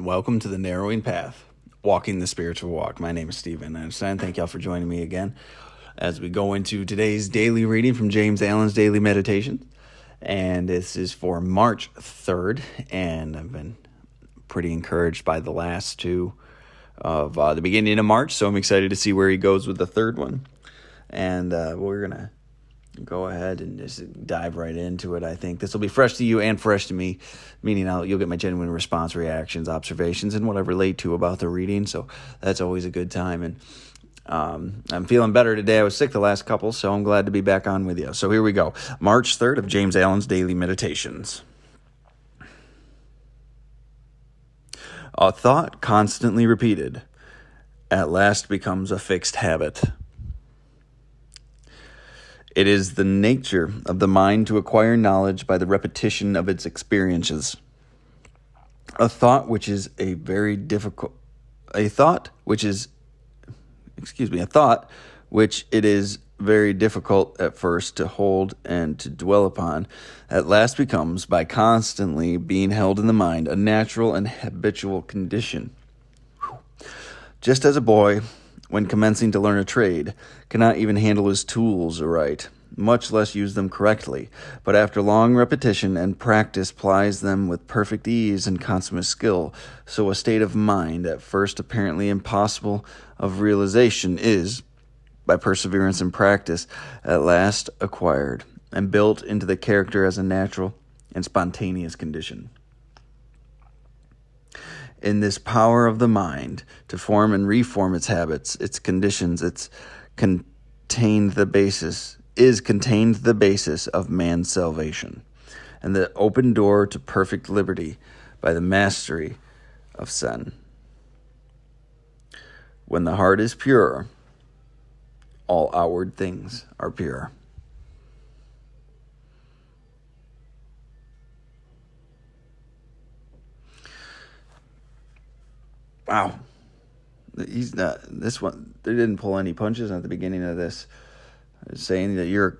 and welcome to the Narrowing Path, Walking the Spiritual Walk. My name is Stephen Einstein. Thank y'all for joining me again as we go into today's daily reading from James Allen's Daily Meditation. And this is for March 3rd, and I've been pretty encouraged by the last two of the beginning of March, so I'm excited to see where he goes with the third one. And we're going to go ahead and just dive right into it. I think this will be fresh to you and fresh to me, meaning you'll get my genuine response, reactions, observations, and what I relate to about the reading. So that's always a good time. And I'm feeling better today. I was sick the last couple, so I'm glad to be back on with you. So here we go. March 3rd of James Allen's Daily Meditations. A thought constantly repeated at last becomes a fixed habit. It is the nature of the mind to acquire knowledge by the repetition of its experiences. A thought which it is very difficult at first to hold and to dwell upon, at last becomes, by constantly being held in the mind, a natural and habitual condition. Just as a boy, when commencing to learn a trade, cannot even handle his tools aright, much less use them correctly, but after long repetition and practice plies them with perfect ease and consummate skill, so a state of mind, at first apparently impossible of realization, is, by perseverance and practice, at last acquired, and built into the character as a natural and spontaneous condition. In this power of the mind to form and reform its habits, its conditions, contained the basis of man's salvation, and the open door to perfect liberty by the mastery of sin. When the heart is pure, all outward things are pure. Wow. He's not this one. They didn't pull any punches at the beginning of this, saying that your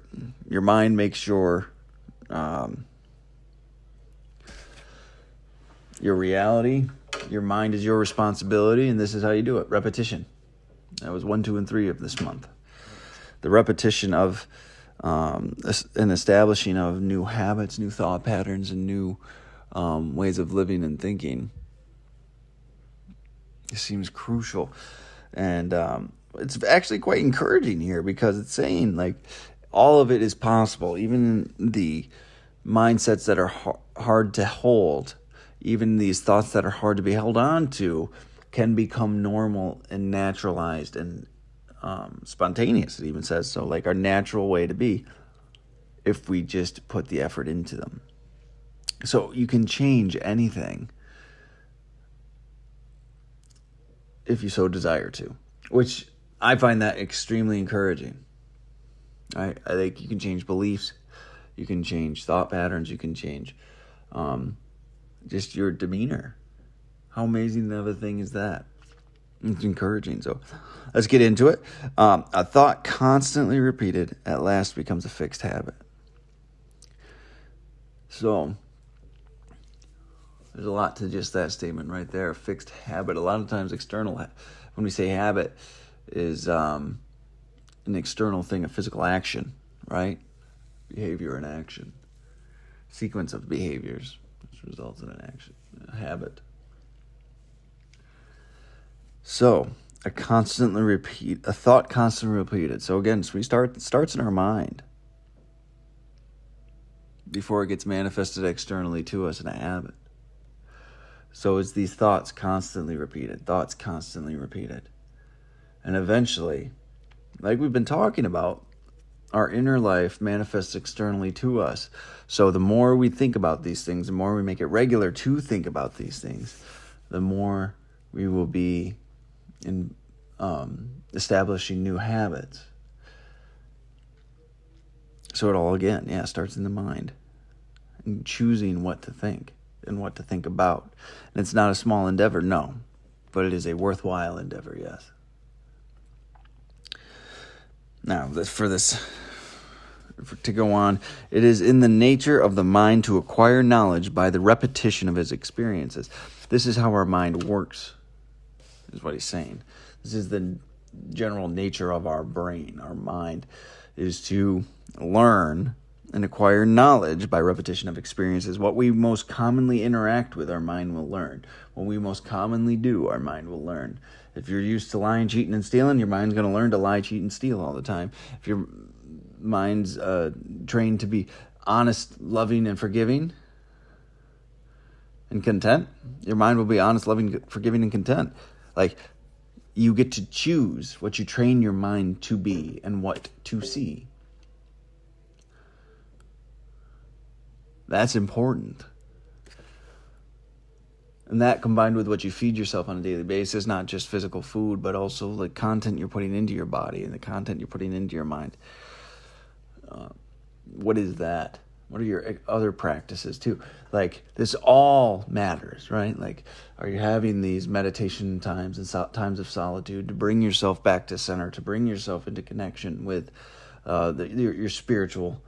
mind makes your reality. Your mind is your responsibility, and this is how you do it. Repetition. That was 1, 2, and 3 of this month. The repetition of an establishing of new habits, new thought patterns, and new ways of living and thinking. It seems crucial, and it's actually quite encouraging here because it's saying like all of it is possible, even the mindsets that are hard to hold, even these thoughts that are hard to be held on to, can become normal and naturalized and spontaneous. It even says so, like our natural way to be, if we just put the effort into them. So you can change anything if you so desire to, which I find that extremely encouraging. I think you can change beliefs, you can change thought patterns, you can change just your demeanor. How amazing of a thing is that? It's encouraging. So let's get into it. A thought constantly repeated at last becomes a fixed habit. So there's a lot to just that statement right there, a fixed habit. A lot of times external, when we say habit, is an external thing, a physical action, right? Behavior and action. Sequence of behaviors which results in an action, a habit. So, a thought constantly repeated. So again, it starts in our mind before it gets manifested externally to us in a habit. So it's these thoughts constantly repeated. And eventually, like we've been talking about, our inner life manifests externally to us. So the more we think about these things, the more we make it regular to think about these things, the more we will be in establishing new habits. So it all, again, starts in the mind. And choosing what to think and what to think about. And it's not a small endeavor, no. But it is a worthwhile endeavor, yes. Now, to go on, it is in the nature of the mind to acquire knowledge by the repetition of its experiences. This is how our mind works, is what he's saying. This is the general nature of our brain. Our mind is to learn and acquire knowledge by repetition of experiences. What we most commonly interact with, our mind will learn. What we most commonly do, our mind will learn. If you're used to lying, cheating, and stealing, your mind's going to learn to lie, cheat, and steal all the time. If your mind's trained to be honest, loving, and forgiving, and content, your mind will be honest, loving, forgiving, and content. Like, you get to choose what you train your mind to be and what to see. That's important. And that, combined with what you feed yourself on a daily basis, not just physical food, but also the content you're putting into your body and the content you're putting into your mind. What is that? What are your other practices too? Like, this all matters, right? Like, are you having these meditation times and times of solitude to bring yourself back to center, to bring yourself into connection with your spiritual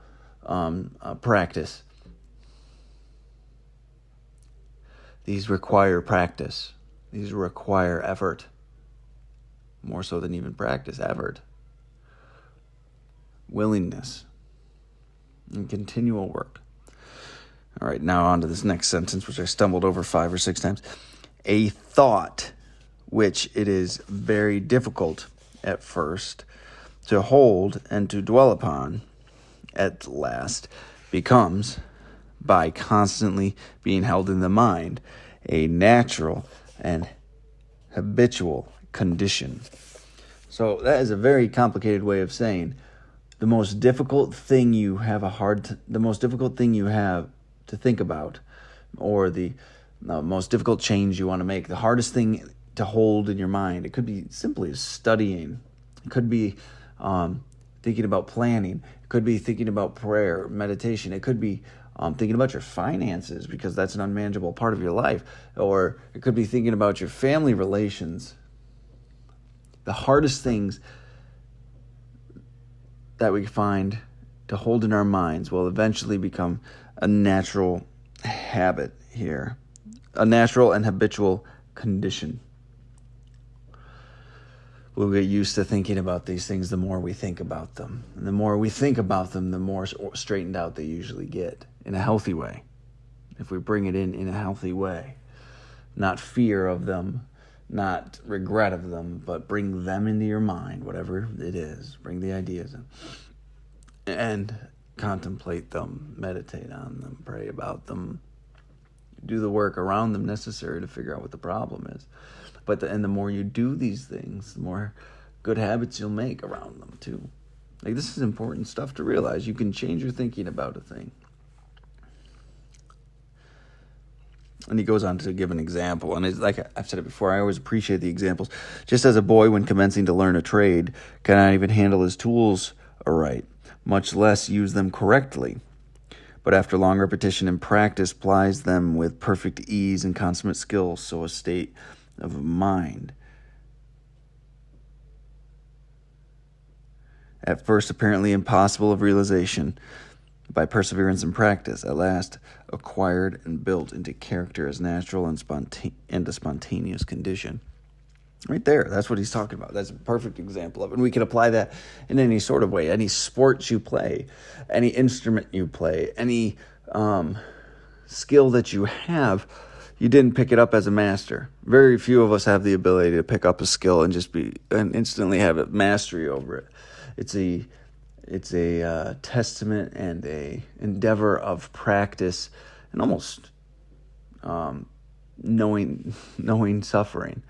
practice? These require practice. These require effort. More so than even practice, effort. Willingness. And continual work. All right, now on to this next sentence, which I stumbled over 5 or 6 times. A thought which it is very difficult at first to hold and to dwell upon, at last becomes, by constantly being held in the mind, a natural and habitual condition. So that is a very complicated way of saying the most difficult thing you have to think about, or the most difficult change you want to make, the hardest thing to hold in your mind. It could be simply studying. It could be thinking about planning. It could be thinking about prayer, meditation. It could be thinking about your finances, because that's an unmanageable part of your life. Or it could be thinking about your family relations. The hardest things that we find to hold in our minds will eventually become a natural habit here, a natural and habitual condition. We'll get used to thinking about these things the more we think about them. And the more we think about them, the more straightened out they usually get, in a healthy way. If we bring it in a healthy way. Not fear of them, not regret of them, but bring them into your mind, whatever it is. Bring the ideas in. And contemplate them, meditate on them, pray about them. Do the work around them necessary to figure out what the problem is. But the more you do these things, the more good habits you'll make around them too. Like, this is important stuff to realize. You can change your thinking about a thing. And he goes on to give an example. And it's like I've said it before, I always appreciate the examples. Just as a boy, when commencing to learn a trade, cannot even handle his tools aright, much less use them correctly. But after long repetition and practice, plies them with perfect ease and consummate skill, so a state of mind, at first apparently impossible of realization, by perseverance and practice, at last acquired and built into character as natural and a spontaneous condition. Right there, that's what he's talking about. That's a perfect example of it. And we can apply that in any sort of way. Any sports you play, any instrument you play, any skill that you have, you didn't pick it up as a master. Very few of us have the ability to pick up a skill and instantly have a mastery over it. It's a testament and a endeavor of practice and almost knowing suffering,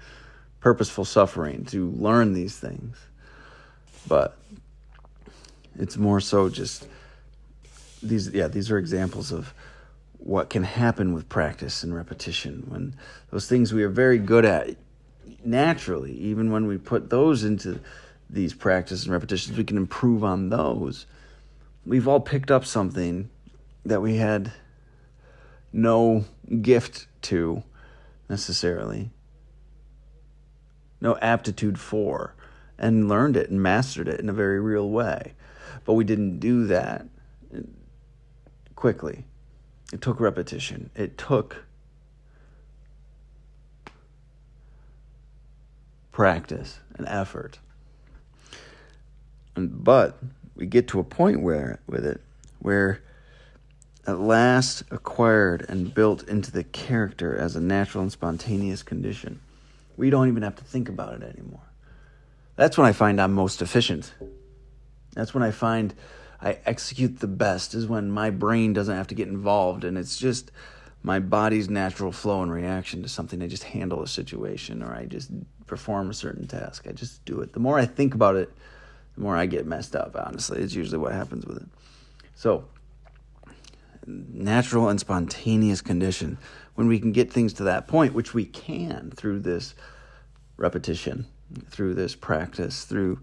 purposeful suffering to learn these things. But it's more so just these are examples of what can happen with practice and repetition, when those things we are very good at naturally, even when we put those into these practices and repetitions, we can improve on those. We've all picked up something that we had no gift to necessarily, no aptitude for, and learned it and mastered it in a very real way. But we didn't do that quickly. It took repetition. It took practice and effort. But we get to a point where at last acquired and built into the character as a natural and spontaneous condition, we don't even have to think about it anymore. That's when I find I'm most efficient. That's when I find I execute the best, is when my brain doesn't have to get involved and it's just my body's natural flow and reaction to something. I just handle a situation, or I just perform a certain task. I just do it. The more I think about it, the more I get messed up, honestly. It's usually what happens with it. So, natural and spontaneous condition. When we can get things to that point, which we can through this repetition, through this practice, through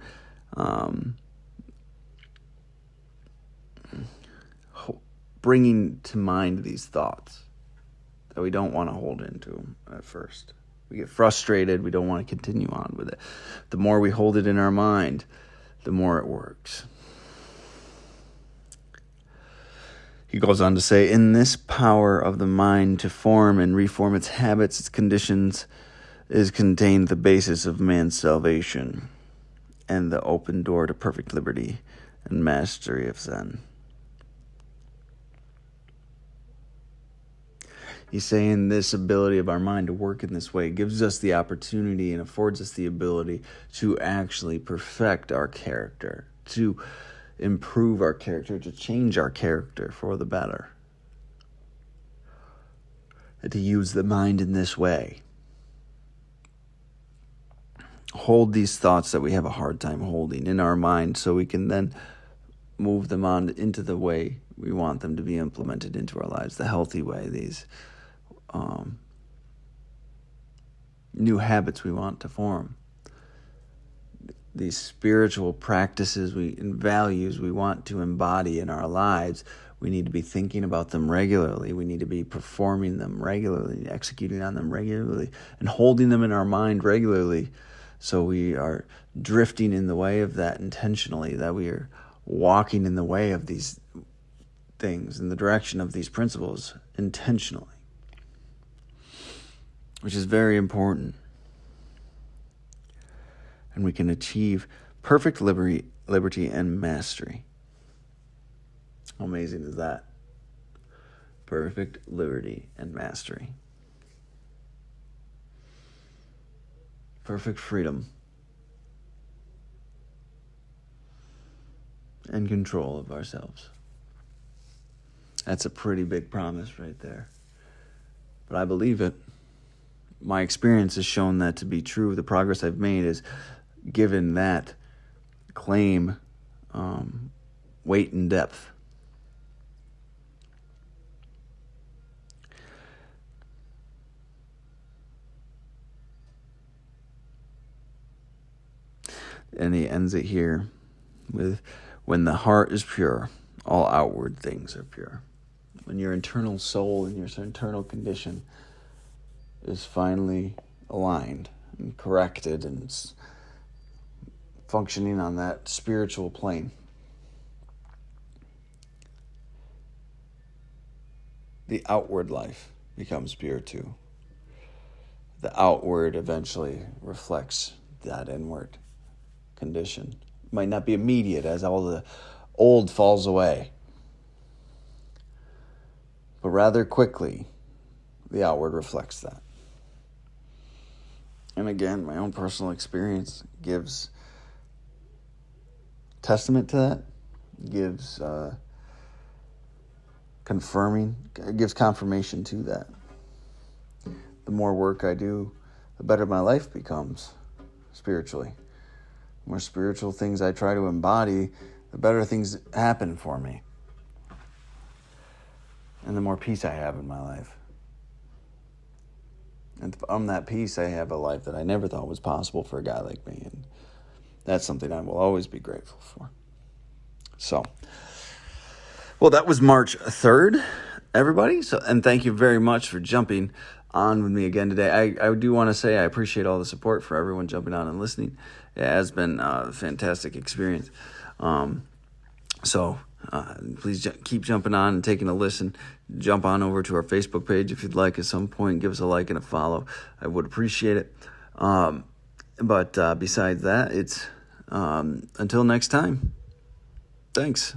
bringing to mind these thoughts that we don't want to hold into at first. We get frustrated. We don't want to continue on with it. The more we hold it in our mind, the more it works. He goes on to say, in this power of the mind to form and reform its habits, its conditions, is contained the basis of man's salvation and the open door to perfect liberty and mastery of Zen. He's saying this ability of our mind to work in this way gives us the opportunity and affords us the ability to actually perfect our character, to improve our character, to change our character for the better. And to use the mind in this way. Hold these thoughts that we have a hard time holding in our mind so we can then move them on into the way we want them to be implemented into our lives, the healthy way, these new habits we want to form, these spiritual practices and values we want to embody in our lives. We need to be thinking about them regularly. We need to be performing them regularly, executing on them regularly, and holding them in our mind regularly, so we are drifting in the way of that intentionally, that we are walking in the way of these things, in the direction of these principles intentionally, which is very important. And we can achieve perfect liberty and mastery. How amazing is that? Perfect liberty and mastery. Perfect freedom and control of ourselves. That's a pretty big promise right there. But I believe it. My experience has shown that to be true. The progress I've made is given that claim weight and depth. And he ends it here with, when the heart is pure, all outward things are pure. When your internal soul and your internal condition is finally aligned and corrected and functioning on that spiritual plane, the outward life becomes pure too. The outward eventually reflects that inward condition. It might not be immediate as all the old falls away, but rather quickly the outward reflects that. And again, my own personal experience gives testament to that, gives confirmation to that. The more work I do, the better my life becomes spiritually. The more spiritual things I try to embody, the better things happen for me. And the more peace I have in my life. And from that peace, I have a life that I never thought was possible for a guy like me. And that's something I will always be grateful for. So, well, that was March 3rd, everybody. And thank you very much for jumping on with me again today. I do want to say I appreciate all the support for everyone jumping on and listening. It has been a fantastic experience. So please keep jumping on and taking a listen. Jump on over to our Facebook page if you'd like at some point. Give us a like and a follow. I would appreciate it. But besides that, it's until next time. Thanks.